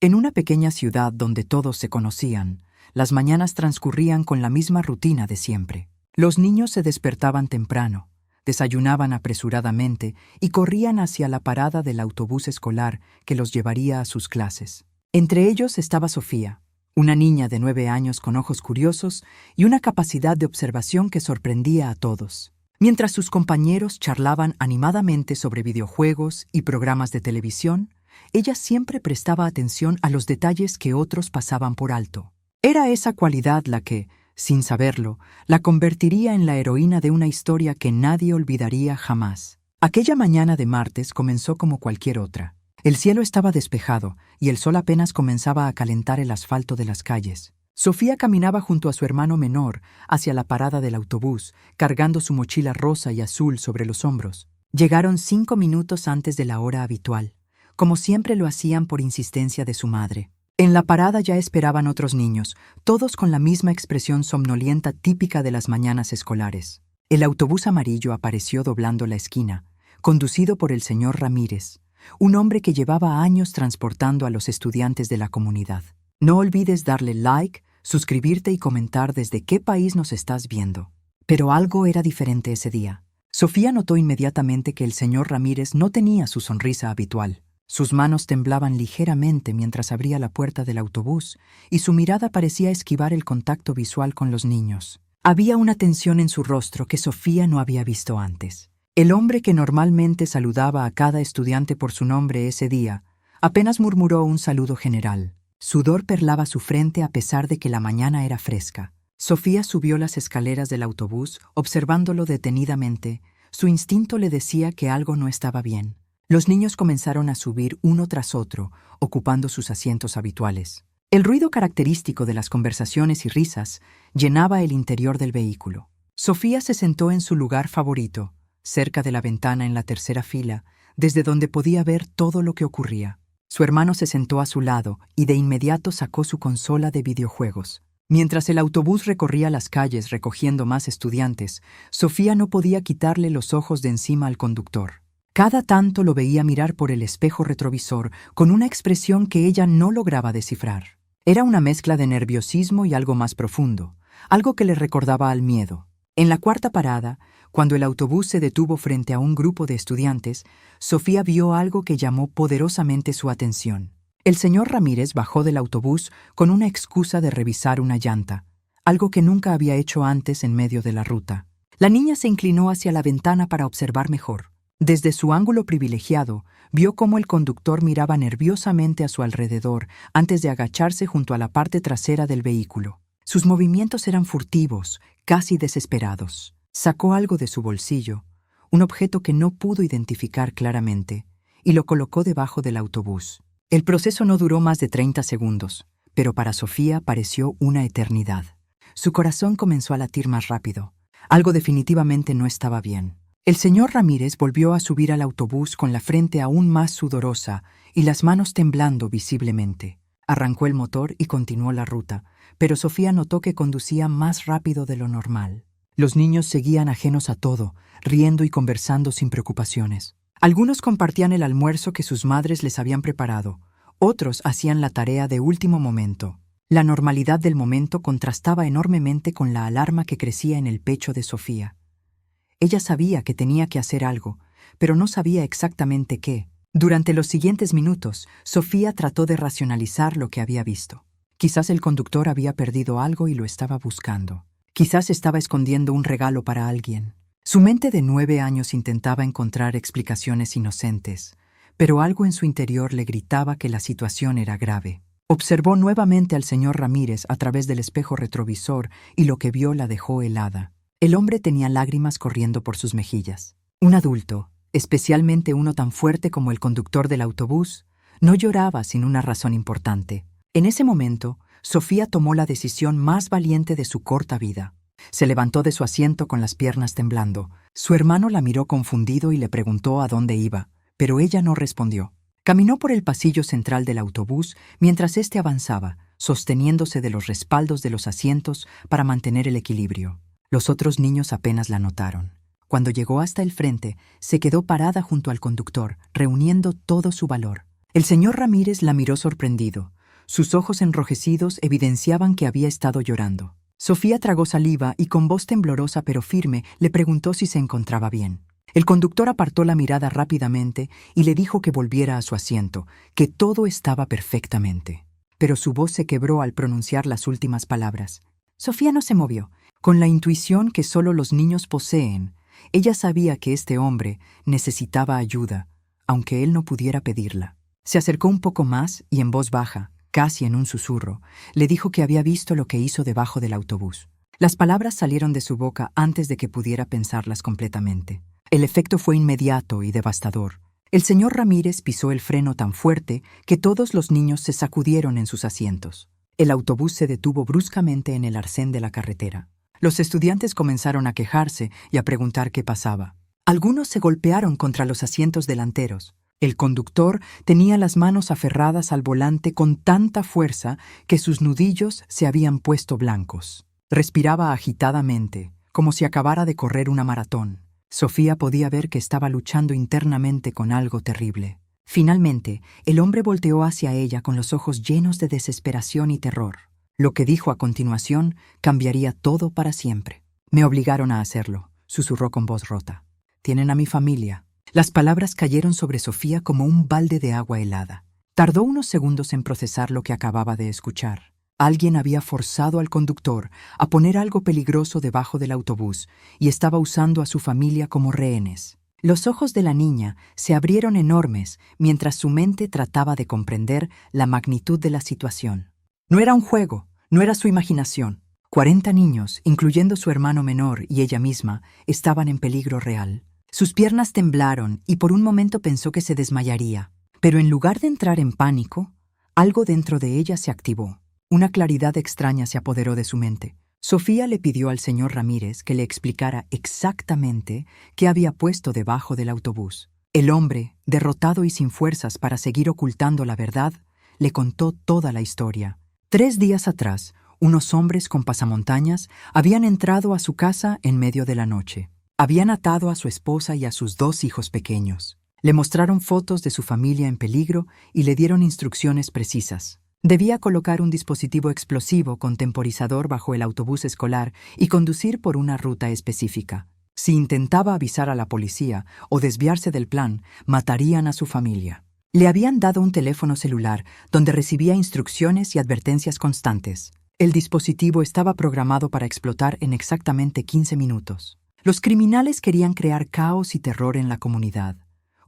En una pequeña ciudad donde todos se conocían, las mañanas transcurrían con la misma rutina de siempre. Los niños se despertaban temprano, desayunaban apresuradamente y corrían hacia la parada del autobús escolar que los llevaría a sus clases. Entre ellos estaba Sofía, una niña de 9 años con ojos curiosos y una capacidad de observación que sorprendía a todos. Mientras sus compañeros charlaban animadamente sobre videojuegos y programas de televisión, ella siempre prestaba atención a los detalles que otros pasaban por alto. Era esa cualidad la que, sin saberlo, la convertiría en la heroína de una historia que nadie olvidaría jamás. Aquella mañana de martes comenzó como cualquier otra. El cielo estaba despejado y el sol apenas comenzaba a calentar el asfalto de las calles. Sofía caminaba junto a su hermano menor hacia la parada del autobús, cargando su mochila rosa y azul sobre los hombros. Llegaron 5 minutos antes de la hora habitual, como siempre lo hacían por insistencia de su madre. En la parada ya esperaban otros niños, todos con la misma expresión somnolienta típica de las mañanas escolares. El autobús amarillo apareció doblando la esquina, conducido por el señor Ramírez, un hombre que llevaba años transportando a los estudiantes de la comunidad. No olvides darle like, suscribirte y comentar desde qué país nos estás viendo. Pero algo era diferente ese día. Sofía notó inmediatamente que el señor Ramírez no tenía su sonrisa habitual. Sus manos temblaban ligeramente mientras abría la puerta del autobús y su mirada parecía esquivar el contacto visual con los niños. Había una tensión en su rostro que Sofía no había visto antes. El hombre que normalmente saludaba a cada estudiante por su nombre ese día, apenas murmuró un saludo general. Sudor perlaba su frente a pesar de que la mañana era fresca. Sofía subió las escaleras del autobús, observándolo detenidamente. Su instinto le decía que algo no estaba bien. Los niños comenzaron a subir uno tras otro, ocupando sus asientos habituales. El ruido característico de las conversaciones y risas llenaba el interior del vehículo. Sofía se sentó en su lugar favorito, cerca de la ventana en la tercera fila, desde donde podía ver todo lo que ocurría. Su hermano se sentó a su lado y de inmediato sacó su consola de videojuegos. Mientras el autobús recorría las calles recogiendo más estudiantes, Sofía no podía quitarle los ojos de encima al conductor. Cada tanto lo veía mirar por el espejo retrovisor con una expresión que ella no lograba descifrar. Era una mezcla de nerviosismo y algo más profundo, algo que le recordaba al miedo. En la cuarta parada, cuando el autobús se detuvo frente a un grupo de estudiantes, Sofía vio algo que llamó poderosamente su atención. El señor Ramírez bajó del autobús con una excusa de revisar una llanta, algo que nunca había hecho antes en medio de la ruta. La niña se inclinó hacia la ventana para observar mejor. Desde su ángulo privilegiado, vio cómo el conductor miraba nerviosamente a su alrededor antes de agacharse junto a la parte trasera del vehículo. Sus movimientos eran furtivos, casi desesperados. Sacó algo de su bolsillo, un objeto que no pudo identificar claramente, y lo colocó debajo del autobús. El proceso no duró más de 30 segundos, pero para Sofía pareció una eternidad. Su corazón comenzó a latir más rápido. Algo definitivamente no estaba bien. El señor Ramírez volvió a subir al autobús con la frente aún más sudorosa y las manos temblando visiblemente. Arrancó el motor y continuó la ruta, pero Sofía notó que conducía más rápido de lo normal. Los niños seguían ajenos a todo, riendo y conversando sin preocupaciones. Algunos compartían el almuerzo que sus madres les habían preparado, otros hacían la tarea de último momento. La normalidad del momento contrastaba enormemente con la alarma que crecía en el pecho de Sofía. Ella sabía que tenía que hacer algo, pero no sabía exactamente qué. Durante los siguientes minutos, Sofía trató de racionalizar lo que había visto. Quizás el conductor había perdido algo y lo estaba buscando. Quizás estaba escondiendo un regalo para alguien. Su mente de 9 años intentaba encontrar explicaciones inocentes, pero algo en su interior le gritaba que la situación era grave. Observó nuevamente al señor Ramírez a través del espejo retrovisor y lo que vio la dejó helada. El hombre tenía lágrimas corriendo por sus mejillas. Un adulto, especialmente uno tan fuerte como el conductor del autobús, no lloraba sin una razón importante. En ese momento, Sofía tomó la decisión más valiente de su corta vida. Se levantó de su asiento con las piernas temblando. Su hermano la miró confundido y le preguntó a dónde iba, pero ella no respondió. Caminó por el pasillo central del autobús mientras éste avanzaba, sosteniéndose de los respaldos de los asientos para mantener el equilibrio. Los otros niños apenas la notaron. Cuando llegó hasta el frente, se quedó parada junto al conductor, reuniendo todo su valor. El señor Ramírez la miró sorprendido. Sus ojos enrojecidos evidenciaban que había estado llorando. Sofía tragó saliva y con voz temblorosa pero firme le preguntó si se encontraba bien. El conductor apartó la mirada rápidamente y le dijo que volviera a su asiento, que todo estaba perfectamente. Pero su voz se quebró al pronunciar las últimas palabras. Sofía no se movió. Con la intuición que solo los niños poseen, ella sabía que este hombre necesitaba ayuda, aunque él no pudiera pedirla. Se acercó un poco más y en voz baja, casi en un susurro, le dijo que había visto lo que hizo debajo del autobús. Las palabras salieron de su boca antes de que pudiera pensarlas completamente. El efecto fue inmediato y devastador. El señor Ramírez pisó el freno tan fuerte que todos los niños se sacudieron en sus asientos. El autobús se detuvo bruscamente en el arcén de la carretera. Los estudiantes comenzaron a quejarse y a preguntar qué pasaba. Algunos se golpearon contra los asientos delanteros. El conductor tenía las manos aferradas al volante con tanta fuerza que sus nudillos se habían puesto blancos. Respiraba agitadamente, como si acabara de correr una maratón. Sofía podía ver que estaba luchando internamente con algo terrible. Finalmente, el hombre volteó hacia ella con los ojos llenos de desesperación y terror. Lo que dijo a continuación cambiaría todo para siempre. «Me obligaron a hacerlo», susurró con voz rota. «Tienen a mi familia». Las palabras cayeron sobre Sofía como un balde de agua helada. Tardó unos segundos en procesar lo que acababa de escuchar. Alguien había forzado al conductor a poner algo peligroso debajo del autobús y estaba usando a su familia como rehenes. Los ojos de la niña se abrieron enormes mientras su mente trataba de comprender la magnitud de la situación. No era un juego, no era su imaginación. 40 niños, incluyendo su hermano menor y ella misma, estaban en peligro real. Sus piernas temblaron y por un momento pensó que se desmayaría. Pero en lugar de entrar en pánico, algo dentro de ella se activó. Una claridad extraña se apoderó de su mente. Sofía le pidió al señor Ramírez que le explicara exactamente qué había puesto debajo del autobús. El hombre, derrotado y sin fuerzas para seguir ocultando la verdad, le contó toda la historia. 3 días atrás, unos hombres con pasamontañas habían entrado a su casa en medio de la noche. Habían atado a su esposa y a sus 2 hijos pequeños. Le mostraron fotos de su familia en peligro y le dieron instrucciones precisas. Debía colocar un dispositivo explosivo con temporizador bajo el autobús escolar y conducir por una ruta específica. Si intentaba avisar a la policía o desviarse del plan, matarían a su familia. Le habían dado un teléfono celular donde recibía instrucciones y advertencias constantes. El dispositivo estaba programado para explotar en exactamente 15 minutos. Los criminales querían crear caos y terror en la comunidad,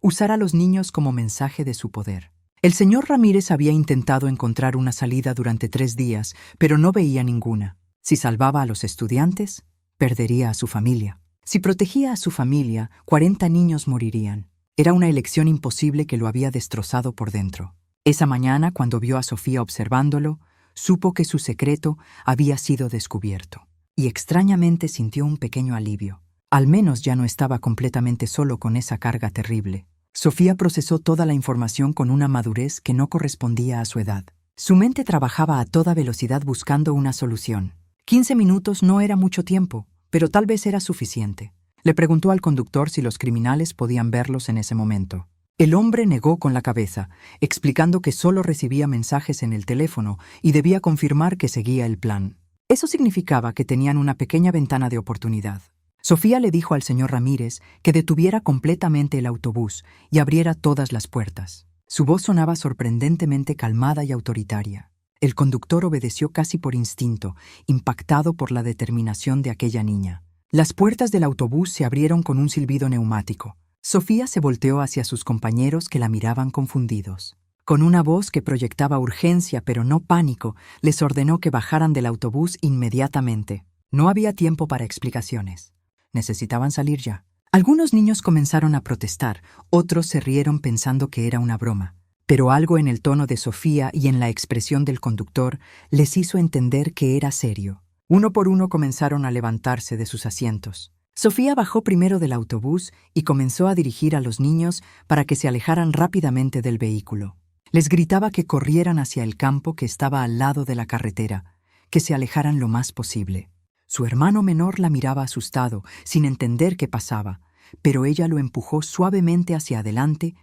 usar a los niños como mensaje de su poder. El señor Ramírez había intentado encontrar una salida durante 3 días, pero no veía ninguna. Si salvaba a los estudiantes, perdería a su familia. Si protegía a su familia, 40 niños morirían. Era una elección imposible que lo había destrozado por dentro. Esa mañana, cuando vio a Sofía observándolo, supo que su secreto había sido descubierto. Y extrañamente sintió un pequeño alivio. Al menos ya no estaba completamente solo con esa carga terrible. Sofía procesó toda la información con una madurez que no correspondía a su edad. Su mente trabajaba a toda velocidad buscando una solución. 15 minutos no era mucho tiempo, pero tal vez era suficiente. Le preguntó al conductor si los criminales podían verlos en ese momento. El hombre negó con la cabeza, explicando que solo recibía mensajes en el teléfono y debía confirmar que seguía el plan. Eso significaba que tenían una pequeña ventana de oportunidad. Sofía le dijo al señor Ramírez que detuviera completamente el autobús y abriera todas las puertas. Su voz sonaba sorprendentemente calmada y autoritaria. El conductor obedeció casi por instinto, impactado por la determinación de aquella niña. Las puertas del autobús se abrieron con un silbido neumático. Sofía se volteó hacia sus compañeros que la miraban confundidos. Con una voz que proyectaba urgencia pero no pánico, les ordenó que bajaran del autobús inmediatamente. No había tiempo para explicaciones. Necesitaban salir ya. Algunos niños comenzaron a protestar, otros se rieron pensando que era una broma. Pero algo en el tono de Sofía y en la expresión del conductor les hizo entender que era serio. Uno por uno comenzaron a levantarse de sus asientos. Sofía bajó primero del autobús y comenzó a dirigir a los niños para que se alejaran rápidamente del vehículo. Les gritaba que corrieran hacia el campo que estaba al lado de la carretera, que se alejaran lo más posible. Su hermano menor la miraba asustado, sin entender qué pasaba, pero ella lo empujó suavemente hacia adelante,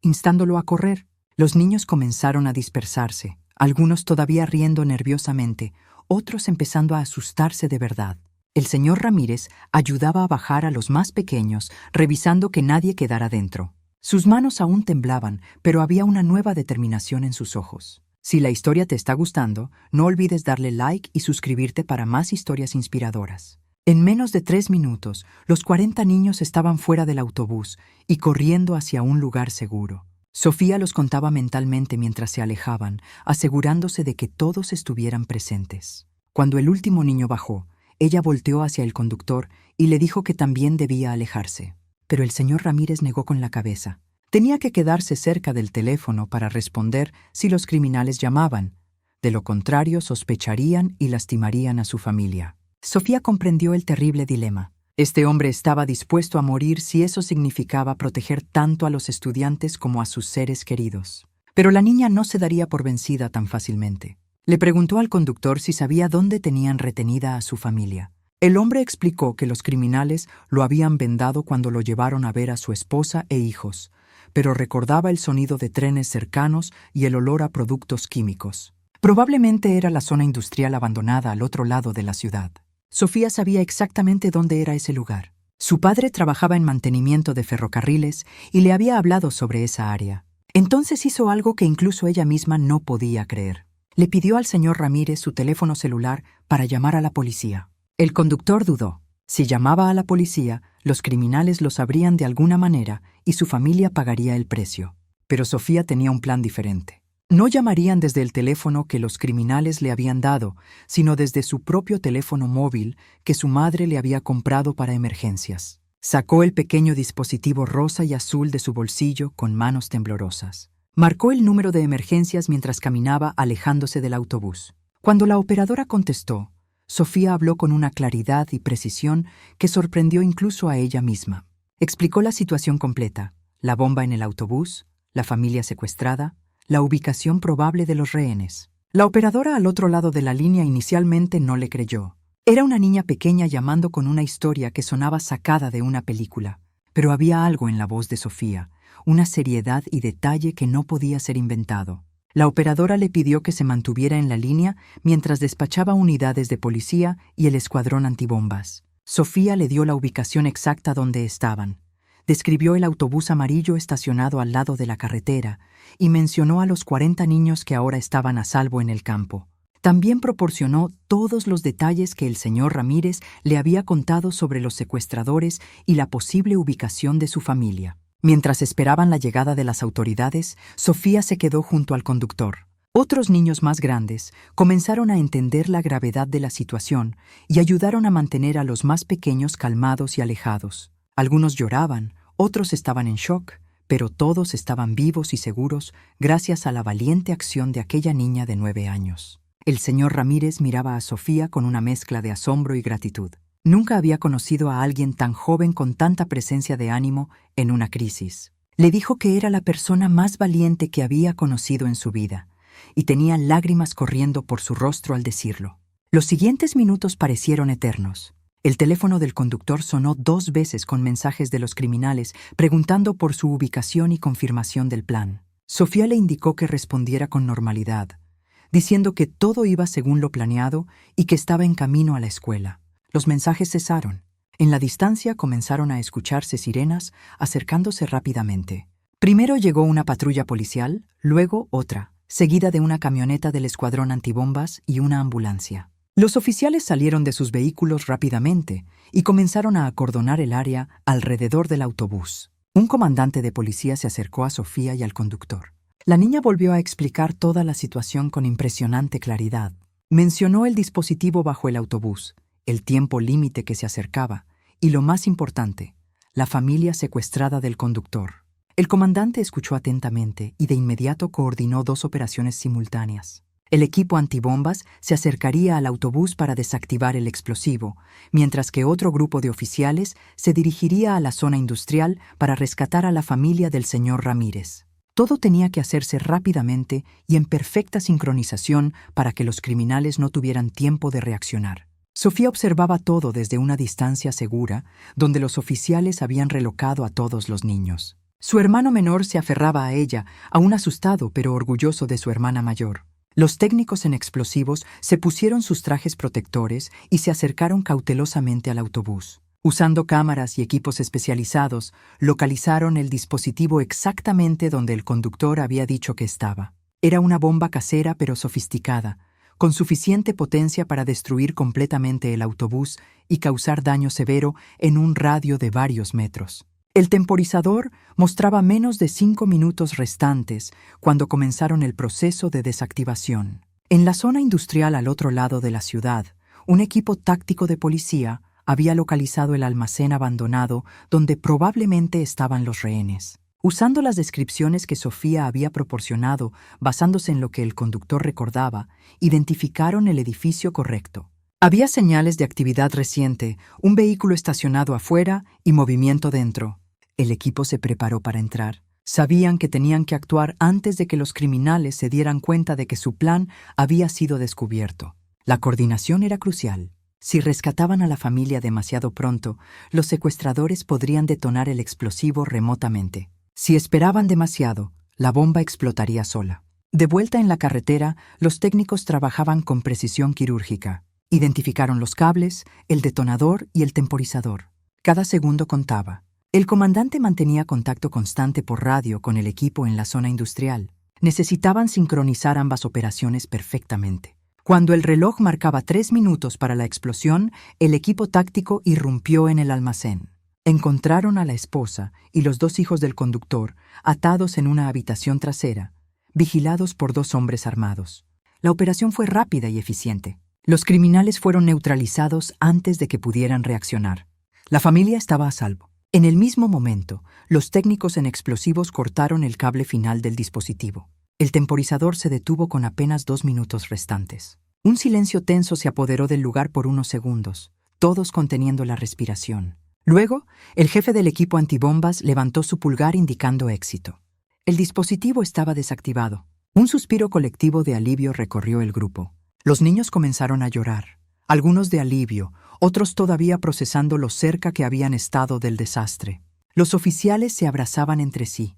instándolo a correr. Los niños comenzaron a dispersarse, algunos todavía riendo nerviosamente, otros empezando a asustarse de verdad. El señor Ramírez ayudaba a bajar a los más pequeños, revisando que nadie quedara dentro. Sus manos aún temblaban, pero había una nueva determinación en sus ojos. Si la historia te está gustando, no olvides darle like y suscribirte para más historias inspiradoras. En menos de 3 minutos, los 40 niños estaban fuera del autobús y corriendo hacia un lugar seguro. Sofía los contaba mentalmente mientras se alejaban, asegurándose de que todos estuvieran presentes. Cuando el último niño bajó, ella volteó hacia el conductor y le dijo que también debía alejarse. Pero el señor Ramírez negó con la cabeza. Tenía que quedarse cerca del teléfono para responder si los criminales llamaban. De lo contrario, sospecharían y lastimarían a su familia. Sofía comprendió el terrible dilema. Este hombre estaba dispuesto a morir si eso significaba proteger tanto a los estudiantes como a sus seres queridos. Pero la niña no se daría por vencida tan fácilmente. Le preguntó al conductor si sabía dónde tenían retenida a su familia. El hombre explicó que los criminales lo habían vendado cuando lo llevaron a ver a su esposa e hijos, pero recordaba el sonido de trenes cercanos y el olor a productos químicos. Probablemente era la zona industrial abandonada al otro lado de la ciudad. Sofía sabía exactamente dónde era ese lugar. Su padre trabajaba en mantenimiento de ferrocarriles y le había hablado sobre esa área. Entonces hizo algo que incluso ella misma no podía creer. Le pidió al señor Ramírez su teléfono celular para llamar a la policía. El conductor dudó. Si llamaba a la policía, los criminales lo sabrían de alguna manera y su familia pagaría el precio. Pero Sofía tenía un plan diferente. No llamarían desde el teléfono que los criminales le habían dado, sino desde su propio teléfono móvil que su madre le había comprado para emergencias. Sacó el pequeño dispositivo rosa y azul de su bolsillo con manos temblorosas. Marcó el número de emergencias mientras caminaba alejándose del autobús. Cuando la operadora contestó, Sofía habló con una claridad y precisión que sorprendió incluso a ella misma. Explicó la situación completa: la bomba en el autobús, la familia secuestrada, la ubicación probable de los rehenes. La operadora al otro lado de la línea inicialmente no le creyó. Era una niña pequeña llamando con una historia que sonaba sacada de una película. Pero había algo en la voz de Sofía, una seriedad y detalle que no podía ser inventado. La operadora le pidió que se mantuviera en la línea mientras despachaba unidades de policía y el escuadrón antibombas. Sofía le dio la ubicación exacta donde estaban. Describió el autobús amarillo estacionado al lado de la carretera y mencionó a los 40 niños que ahora estaban a salvo en el campo. También proporcionó todos los detalles que el señor Ramírez le había contado sobre los secuestradores y la posible ubicación de su familia. Mientras esperaban la llegada de las autoridades, Sofía se quedó junto al conductor. Otros niños más grandes comenzaron a entender la gravedad de la situación y ayudaron a mantener a los más pequeños calmados y alejados. Algunos lloraban, otros estaban en shock, pero todos estaban vivos y seguros gracias a la valiente acción de aquella niña de 9 años. El señor Ramírez miraba a Sofía con una mezcla de asombro y gratitud. Nunca había conocido a alguien tan joven con tanta presencia de ánimo en una crisis. Le dijo que era la persona más valiente que había conocido en su vida, y tenía lágrimas corriendo por su rostro al decirlo. Los siguientes minutos parecieron eternos. El teléfono del conductor sonó 2 veces con mensajes de los criminales preguntando por su ubicación y confirmación del plan. Sofía le indicó que respondiera con normalidad, diciendo que todo iba según lo planeado y que estaba en camino a la escuela. Los mensajes cesaron. En la distancia comenzaron a escucharse sirenas acercándose rápidamente. Primero llegó una patrulla policial, luego otra, seguida de una camioneta del escuadrón antibombas y una ambulancia. Los oficiales salieron de sus vehículos rápidamente y comenzaron a acordonar el área alrededor del autobús. Un comandante de policía se acercó a Sofía y al conductor. La niña volvió a explicar toda la situación con impresionante claridad. Mencionó el dispositivo bajo el autobús, el tiempo límite que se acercaba y, lo más importante, la familia secuestrada del conductor. El comandante escuchó atentamente y de inmediato coordinó 2 operaciones simultáneas. El equipo antibombas se acercaría al autobús para desactivar el explosivo, mientras que otro grupo de oficiales se dirigiría a la zona industrial para rescatar a la familia del señor Ramírez. Todo tenía que hacerse rápidamente y en perfecta sincronización para que los criminales no tuvieran tiempo de reaccionar. Sofía observaba todo desde una distancia segura, donde los oficiales habían relocado a todos los niños. Su hermano menor se aferraba a ella, aún asustado pero orgulloso de su hermana mayor. Los técnicos en explosivos se pusieron sus trajes protectores y se acercaron cautelosamente al autobús. Usando cámaras y equipos especializados, localizaron el dispositivo exactamente donde el conductor había dicho que estaba. Era una bomba casera pero sofisticada, con suficiente potencia para destruir completamente el autobús y causar daño severo en un radio de varios metros. El temporizador mostraba menos de 5 minutos restantes cuando comenzaron el proceso de desactivación. En la zona industrial al otro lado de la ciudad, un equipo táctico de policía había localizado el almacén abandonado donde probablemente estaban los rehenes. Usando las descripciones que Sofía había proporcionado, basándose en lo que el conductor recordaba, identificaron el edificio correcto. Había señales de actividad reciente, un vehículo estacionado afuera y movimiento dentro. El equipo se preparó para entrar. Sabían que tenían que actuar antes de que los criminales se dieran cuenta de que su plan había sido descubierto. La coordinación era crucial. Si rescataban a la familia demasiado pronto, los secuestradores podrían detonar el explosivo remotamente. Si esperaban demasiado, la bomba explotaría sola. De vuelta en la carretera, los técnicos trabajaban con precisión quirúrgica. Identificaron los cables, el detonador y el temporizador. Cada segundo contaba. El comandante mantenía contacto constante por radio con el equipo en la zona industrial. Necesitaban sincronizar ambas operaciones perfectamente. Cuando el reloj marcaba 3 minutos para la explosión, el equipo táctico irrumpió en el almacén. Encontraron a la esposa y los 2 hijos del conductor atados en una habitación trasera, vigilados por 2 hombres armados. La operación fue rápida y eficiente. Los criminales fueron neutralizados antes de que pudieran reaccionar. La familia estaba a salvo. En el mismo momento, los técnicos en explosivos cortaron el cable final del dispositivo. El temporizador se detuvo con apenas 2 minutos restantes. Un silencio tenso se apoderó del lugar por unos segundos, todos conteniendo la respiración. Luego, el jefe del equipo antibombas levantó su pulgar indicando éxito. El dispositivo estaba desactivado. Un suspiro colectivo de alivio recorrió el grupo. Los niños comenzaron a llorar, algunos de alivio, otros todavía procesando lo cerca que habían estado del desastre. Los oficiales se abrazaban entre sí.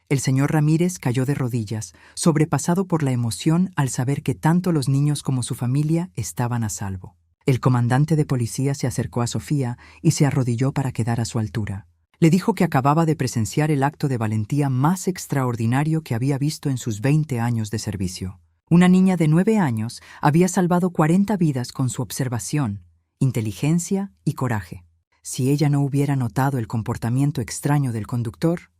El señor Ramírez cayó de rodillas, sobrepasado por la emoción al saber que tanto los niños como su familia estaban a salvo. El comandante de policía se acercó a Sofía y se arrodilló para quedar a su altura. Le dijo que acababa de presenciar el acto de valentía más extraordinario que había visto en sus 20 años de servicio. Una niña de 9 años había salvado 40 vidas con su observación, inteligencia y coraje. Si ella no hubiera notado el comportamiento extraño del conductor,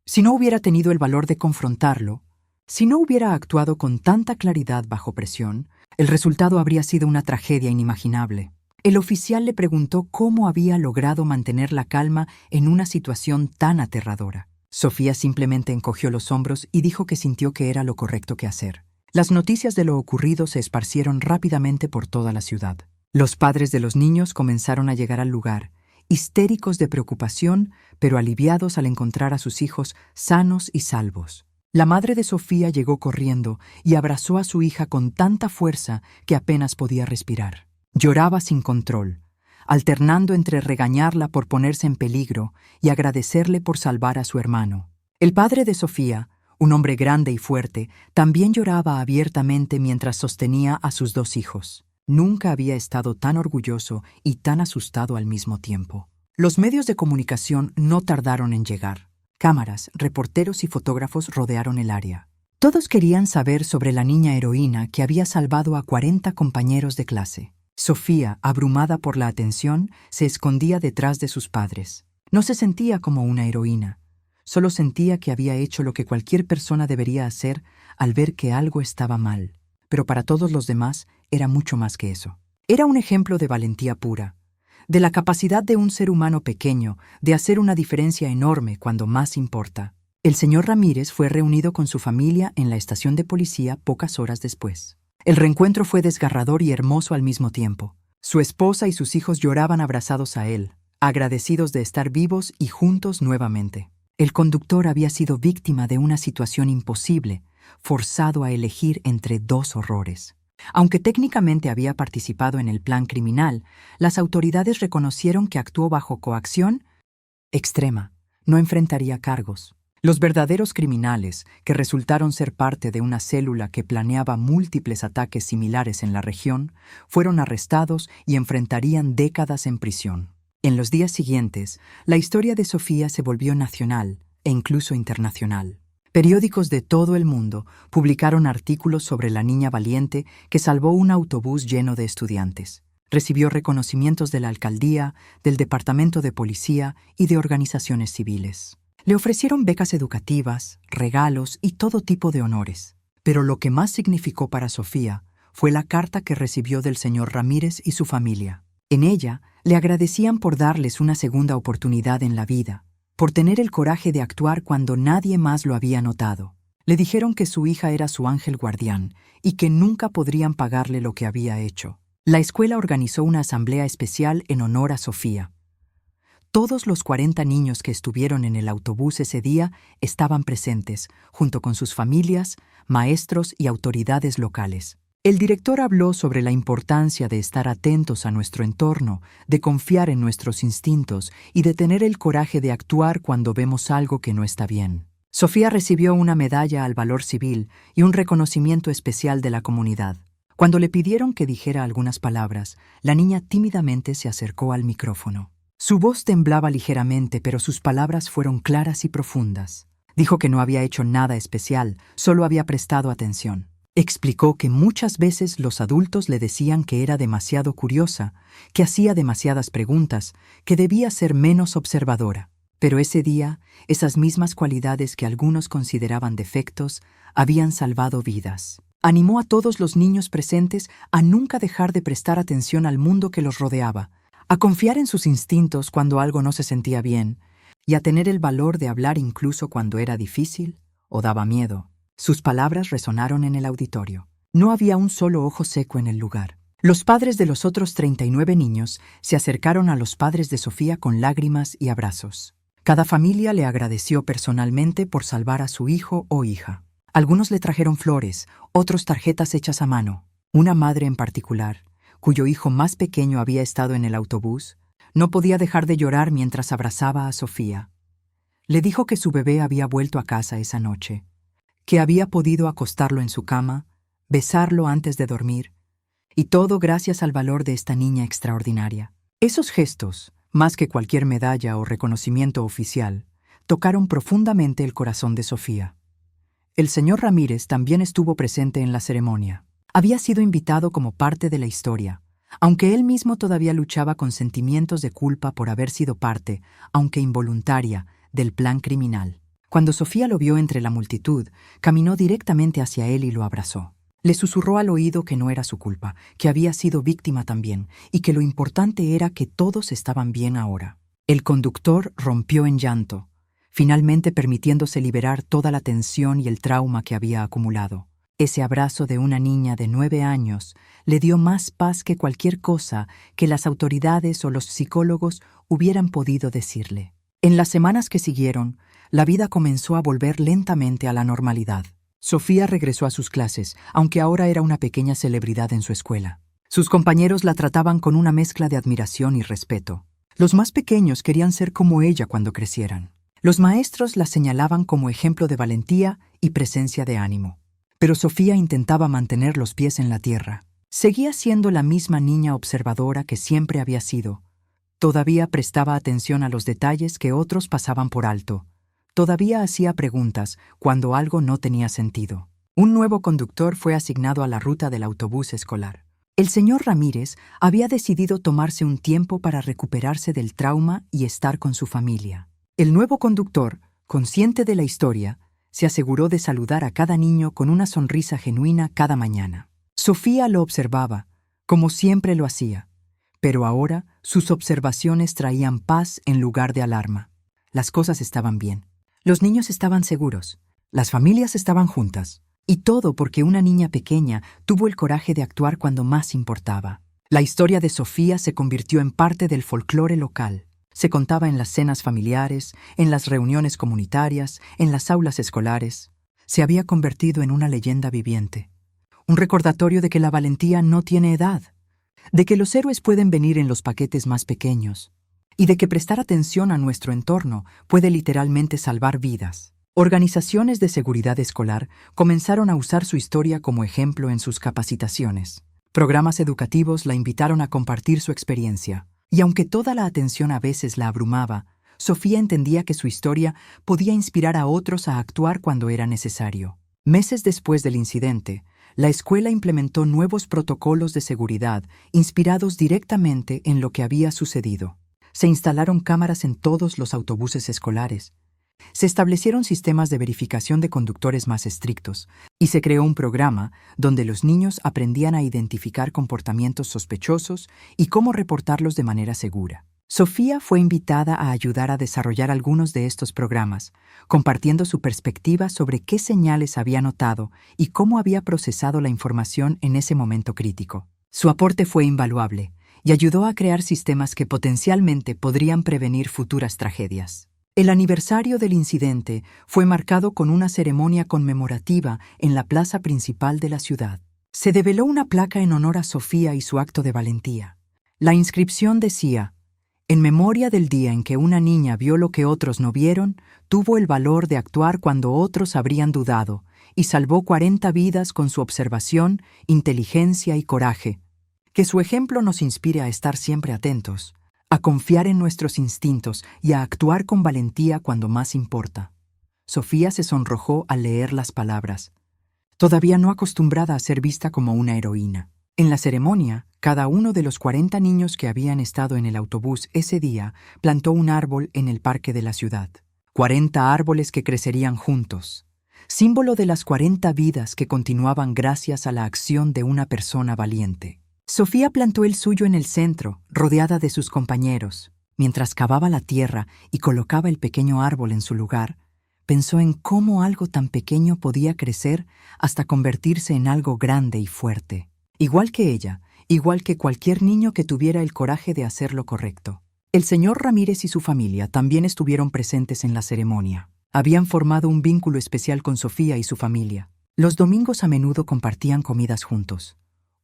si no hubiera tenido el valor de confrontarlo, si no hubiera actuado con tanta claridad bajo presión, el resultado habría sido una tragedia inimaginable. El oficial le preguntó cómo había logrado mantener la calma en una situación tan aterradora. Sofía simplemente encogió los hombros y dijo que sintió que era lo correcto que hacer. Las noticias de lo ocurrido se esparcieron rápidamente por toda la ciudad. Los padres de los niños comenzaron a llegar al lugar, histéricos de preocupación, pero aliviados al encontrar a sus hijos sanos y salvos. La madre de Sofía llegó corriendo y abrazó a su hija con tanta fuerza que apenas podía respirar. Lloraba sin control, alternando entre regañarla por ponerse en peligro y agradecerle por salvar a su hermano. El padre de Sofía, un hombre grande y fuerte, también lloraba abiertamente mientras sostenía a sus 2 hijos. Nunca había estado tan orgulloso y tan asustado al mismo tiempo. Los medios de comunicación no tardaron en llegar. Cámaras, reporteros y fotógrafos rodearon el área. Todos querían saber sobre la niña heroína que había salvado a 40 compañeros de clase. Sofía, abrumada por la atención, se escondía detrás de sus padres. No se sentía como una heroína. Solo sentía que había hecho lo que cualquier persona debería hacer al ver que algo estaba mal. Pero para todos los demás era mucho más que eso. Era un ejemplo de valentía pura, de la capacidad de un ser humano pequeño de hacer una diferencia enorme cuando más importa. El señor Ramírez fue reunido con su familia en la estación de policía pocas horas después. El reencuentro fue desgarrador y hermoso al mismo tiempo. Su esposa y sus hijos lloraban abrazados a él, agradecidos de estar vivos y juntos nuevamente. El conductor había sido víctima de una situación imposible, forzado a elegir entre 2 horrores. Aunque técnicamente había participado en el plan criminal, las autoridades reconocieron que actuó bajo coacción extrema. No enfrentaría cargos. Los verdaderos criminales, que resultaron ser parte de una célula que planeaba múltiples ataques similares en la región, fueron arrestados y enfrentarían décadas en prisión. En los días siguientes, la historia de Sofía se volvió nacional e incluso internacional. Periódicos de todo el mundo publicaron artículos sobre la niña valiente que salvó un autobús lleno de estudiantes. Recibió reconocimientos de la alcaldía, del departamento de policía y de organizaciones civiles. Le ofrecieron becas educativas, regalos y todo tipo de honores. Pero lo que más significó para Sofía fue la carta que recibió del señor Ramírez y su familia. En ella, le agradecían por darles una segunda oportunidad en la vida, por tener el coraje de actuar cuando nadie más lo había notado. Le dijeron que su hija era su ángel guardián y que nunca podrían pagarle lo que había hecho. La escuela organizó una asamblea especial en honor a Sofía. Todos los 40 niños que estuvieron en el autobús ese día estaban presentes, junto con sus familias, maestros y autoridades locales. El director habló sobre la importancia de estar atentos a nuestro entorno, de confiar en nuestros instintos y de tener el coraje de actuar cuando vemos algo que no está bien. Sofía recibió una medalla al valor civil y un reconocimiento especial de la comunidad. Cuando le pidieron que dijera algunas palabras, la niña tímidamente se acercó al micrófono. Su voz temblaba ligeramente, pero sus palabras fueron claras y profundas. Dijo que no había hecho nada especial, solo había prestado atención. Explicó que muchas veces los adultos le decían que era demasiado curiosa, que hacía demasiadas preguntas, que debía ser menos observadora. Pero ese día, esas mismas cualidades que algunos consideraban defectos, habían salvado vidas. Animó a todos los niños presentes a nunca dejar de prestar atención al mundo que los rodeaba, a confiar en sus instintos cuando algo no se sentía bien, y a tener el valor de hablar incluso cuando era difícil o daba miedo. Sus palabras resonaron en el auditorio. No había un solo ojo seco en el lugar. Los padres de los otros 39 niños se acercaron a los padres de Sofía con lágrimas y abrazos. Cada familia le agradeció personalmente por salvar a su hijo o hija. Algunos le trajeron flores, otros tarjetas hechas a mano. Una madre en particular, cuyo hijo más pequeño había estado en el autobús, no podía dejar de llorar mientras abrazaba a Sofía. Le dijo que su bebé había vuelto a casa esa noche, que había podido acostarlo en su cama, besarlo antes de dormir, y todo gracias al valor de esta niña extraordinaria. Esos gestos, más que cualquier medalla o reconocimiento oficial, tocaron profundamente el corazón de Sofía. El señor Ramírez también estuvo presente en la ceremonia. Había sido invitado como parte de la historia, aunque él mismo todavía luchaba con sentimientos de culpa por haber sido parte, aunque involuntaria, del plan criminal. Cuando Sofía lo vio entre la multitud, caminó directamente hacia él y lo abrazó. Le susurró al oído que no era su culpa, que había sido víctima también, y que lo importante era que todos estaban bien ahora. El conductor rompió en llanto, finalmente permitiéndose liberar toda la tensión y el trauma que había acumulado. Ese abrazo de una niña de 9 años le dio más paz que cualquier cosa que las autoridades o los psicólogos hubieran podido decirle. En las semanas que siguieron, la vida comenzó a volver lentamente a la normalidad. Sofía regresó a sus clases, aunque ahora era una pequeña celebridad en su escuela. Sus compañeros la trataban con una mezcla de admiración y respeto. Los más pequeños querían ser como ella cuando crecieran. Los maestros la señalaban como ejemplo de valentía y presencia de ánimo. Pero Sofía intentaba mantener los pies en la tierra. Seguía siendo la misma niña observadora que siempre había sido. Todavía prestaba atención a los detalles que otros pasaban por alto. Todavía hacía preguntas cuando algo no tenía sentido. Un nuevo conductor fue asignado a la ruta del autobús escolar. El señor Ramírez había decidido tomarse un tiempo para recuperarse del trauma y estar con su familia. El nuevo conductor, consciente de la historia, se aseguró de saludar a cada niño con una sonrisa genuina cada mañana. Sofía lo observaba, como siempre lo hacía, pero ahora sus observaciones traían paz en lugar de alarma. Las cosas estaban bien. Los niños estaban seguros, las familias estaban juntas, y todo porque una niña pequeña tuvo el coraje de actuar cuando más importaba. La historia de Sofía se convirtió en parte del folclore local. Se contaba en las cenas familiares, en las reuniones comunitarias, en las aulas escolares. Se había convertido en una leyenda viviente. Un recordatorio de que la valentía no tiene edad, de que los héroes pueden venir en los paquetes más pequeños, y de que prestar atención a nuestro entorno puede literalmente salvar vidas. Organizaciones de seguridad escolar comenzaron a usar su historia como ejemplo en sus capacitaciones. Programas educativos la invitaron a compartir su experiencia. Y aunque toda la atención a veces la abrumaba, Sofía entendía que su historia podía inspirar a otros a actuar cuando era necesario. Meses después del incidente, la escuela implementó nuevos protocolos de seguridad inspirados directamente en lo que había sucedido. Se instalaron cámaras en todos los autobuses escolares. Se establecieron sistemas de verificación de conductores más estrictos y se creó un programa donde los niños aprendían a identificar comportamientos sospechosos y cómo reportarlos de manera segura. Sofía fue invitada a ayudar a desarrollar algunos de estos programas, compartiendo su perspectiva sobre qué señales había notado y cómo había procesado la información en ese momento crítico. Su aporte fue invaluable y ayudó a crear sistemas que potencialmente podrían prevenir futuras tragedias. El aniversario del incidente fue marcado con una ceremonia conmemorativa en la plaza principal de la ciudad. Se develó una placa en honor a Sofía y su acto de valentía. La inscripción decía: en memoria del día en que una niña vio lo que otros no vieron, tuvo el valor de actuar cuando otros habrían dudado, y salvó 40 vidas con su observación, inteligencia y coraje. Que su ejemplo nos inspire a estar siempre atentos, a confiar en nuestros instintos y a actuar con valentía cuando más importa. Sofía se sonrojó al leer las palabras, todavía no acostumbrada a ser vista como una heroína. En la ceremonia, cada uno de los 40 niños que habían estado en el autobús ese día plantó un árbol en el parque de la ciudad. 40 árboles que crecerían juntos, símbolo de las 40 vidas que continuaban gracias a la acción de una persona valiente. Sofía plantó el suyo en el centro, rodeada de sus compañeros. Mientras cavaba la tierra y colocaba el pequeño árbol en su lugar, pensó en cómo algo tan pequeño podía crecer hasta convertirse en algo grande y fuerte. Igual que ella, igual que cualquier niño que tuviera el coraje de hacer lo correcto. El señor Ramírez y su familia también estuvieron presentes en la ceremonia. Habían formado un vínculo especial con Sofía y su familia. Los domingos a menudo compartían comidas juntos,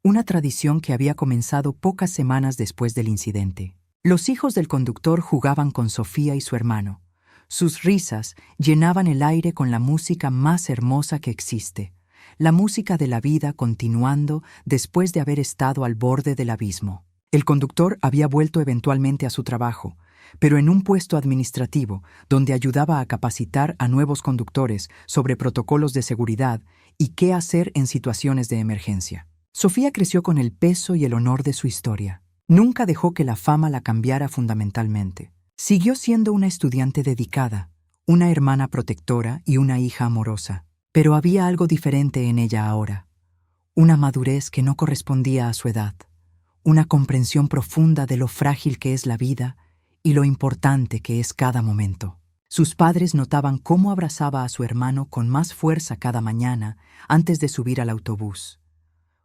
una tradición que había comenzado pocas semanas después del incidente. Los hijos del conductor jugaban con Sofía y su hermano. Sus risas llenaban el aire con la música más hermosa que existe, la música de la vida continuando después de haber estado al borde del abismo. El conductor había vuelto eventualmente a su trabajo, pero en un puesto administrativo donde ayudaba a capacitar a nuevos conductores sobre protocolos de seguridad y qué hacer en situaciones de emergencia. Sofía creció con el peso y el honor de su historia. Nunca dejó que la fama la cambiara fundamentalmente. Siguió siendo una estudiante dedicada, una hermana protectora y una hija amorosa. Pero había algo diferente en ella ahora. Una madurez que no correspondía a su edad. Una comprensión profunda de lo frágil que es la vida y lo importante que es cada momento. Sus padres notaban cómo abrazaba a su hermano con más fuerza cada mañana antes de subir al autobús.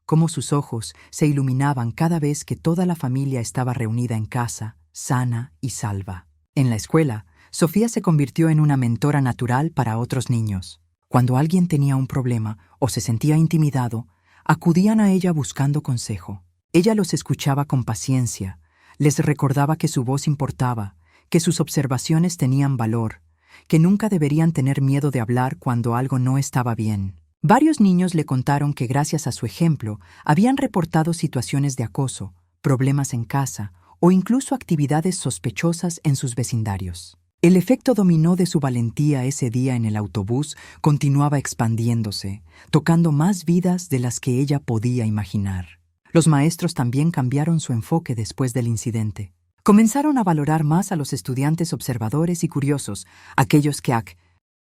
Cómo sus ojos se iluminaban cada vez que toda la familia estaba reunida en casa, sana y salva. En la escuela, Sofía se convirtió en una mentora natural para otros niños. Cuando alguien tenía un problema o se sentía intimidado, acudían a ella buscando consejo. Ella los escuchaba con paciencia, les recordaba que su voz importaba, que sus observaciones tenían valor, que nunca deberían tener miedo de hablar cuando algo no estaba bien. Varios niños le contaron que gracias a su ejemplo habían reportado situaciones de acoso, problemas en casa o incluso actividades sospechosas en sus vecindarios. El efecto dominó de su valentía ese día en el autobús continuaba expandiéndose, tocando más vidas de las que ella podía imaginar. Los maestros también cambiaron su enfoque después del incidente. Comenzaron a valorar más a los estudiantes observadores y curiosos, aquellos que